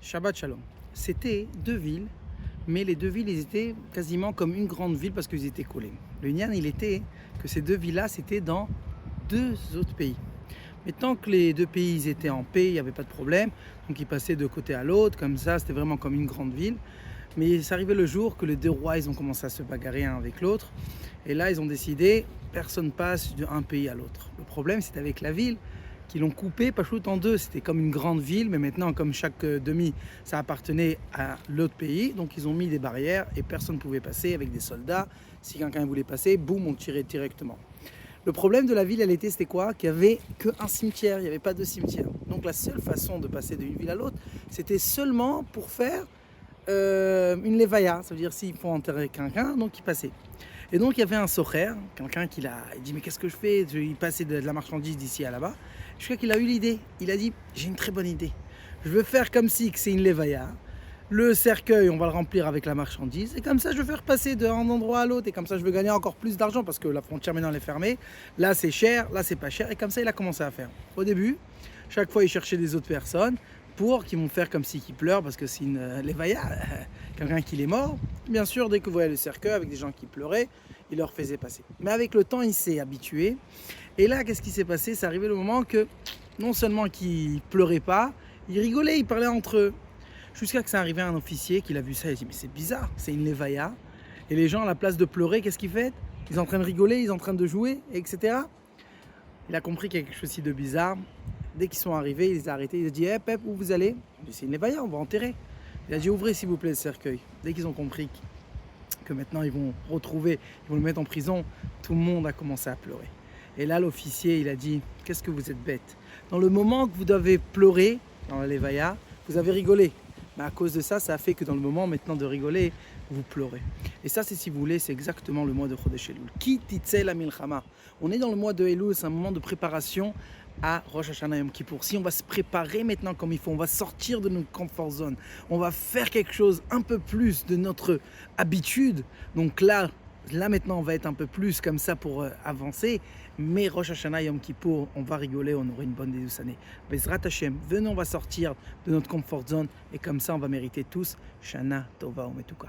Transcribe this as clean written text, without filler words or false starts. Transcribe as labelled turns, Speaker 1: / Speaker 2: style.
Speaker 1: Shabbat Shalom. C'était deux villes, mais les deux villes, ils étaient quasiment comme une grande ville parce qu'ils étaient collés. Le Nyan, il était que ces deux villes-là, c'était dans deux autres pays. Mais tant que les deux pays ils étaient en paix, il n'y avait pas de problème. Donc ils passaient de côté à l'autre, comme ça, c'était vraiment comme une grande ville. Mais c'est arrivé le jour que les deux rois, ils ont commencé à se bagarrer un avec l'autre. Et là, ils ont décidé, personne passe d'un pays à l'autre. Le problème, c'était avec la ville, qui l'ont coupé Pachout en deux. C'était comme une grande ville, mais maintenant, comme chaque demi, ça appartenait à l'autre pays. Donc ils ont mis des barrières et personne ne pouvait passer avec des soldats. Si quelqu'un voulait passer, boum, on tirait directement. Le problème de la ville, c'était quoi? Qu'il n'y avait qu'un cimetière, il n'y avait pas de cimetière. Donc la seule façon de passer d'une ville à l'autre, c'était seulement pour faire une levaya. Ça veut dire s'il faut enterrer quelqu'un, donc il passait. Et donc il y avait un socher, quelqu'un qui il dit mais qu'est-ce que je fais? Il passait de la marchandise d'ici à là-bas. Jusqu'à qu'il a eu l'idée. Il a dit j'ai une très bonne idée. Je veux faire comme si c'est une levaya. Le cercueil, on va le remplir avec la marchandise. Et comme ça, je vais faire passer d'un endroit à l'autre. Et comme ça, je vais gagner encore plus d'argent parce que la frontière maintenant elle est fermée. Là, c'est cher, là, c'est pas cher. Et comme ça, il a commencé à faire. Au début, chaque fois, il cherchait des autres personnes pour qu'ils vont faire comme si qui pleurent parce que c'est une levaya, quelqu'un qui est mort. Bien sûr, dès que vous voyez le cercueil avec des gens qui pleuraient, il leur faisait passer. Mais avec le temps, il s'est habitué. Et là, qu'est-ce qui s'est passé? C'est arrivé le moment que non seulement qu'ils ne pleuraient pas, ils rigolaient, ils parlaient entre eux. Jusqu'à que ça arrivait un officier qui a vu ça et il dit mais c'est bizarre, c'est une levaya. Et les gens à la place de pleurer, qu'est-ce qu'ils font? Ils sont en train de rigoler, ils sont en train de jouer, etc. Il a compris qu'il y a quelque chose aussi de bizarre. Dès qu'ils sont arrivés, il les a arrêtés, il a dit hey, Pep, où vous allez? C'est une levaya, on va enterrer. Il a dit ouvrez s'il vous plaît le cercueil. Dès qu'ils ont compris que maintenant ils vont retrouver, ils vont le mettre en prison, tout le monde a commencé à pleurer. Et là l'officier il a dit qu'est-ce que vous êtes bête. Dans le moment que vous devez pleurer dans la levaya, vous avez rigolé. Mais à cause de ça, ça a fait que dans le moment maintenant de rigoler, vous pleurez. Et ça, c'est si vous voulez, c'est exactement le mois de Chodesh Elul. Ki titzei la milchama. On est dans le mois de Elul, c'est un moment de préparation à Rosh Hashanah Yom Kippour. Si on va se préparer maintenant comme il faut, on va sortir de notre comfort zone, on va faire quelque chose un peu plus de notre habitude. Donc là maintenant, on va être un peu plus comme ça pour avancer. Mais Rosh Hashanah Yom Kippour, on va rigoler, on aura une bonne douce année. Bezrat Hashem, venez, on va sortir de notre comfort zone et comme ça, on va mériter tous Shana Tova Umetuka.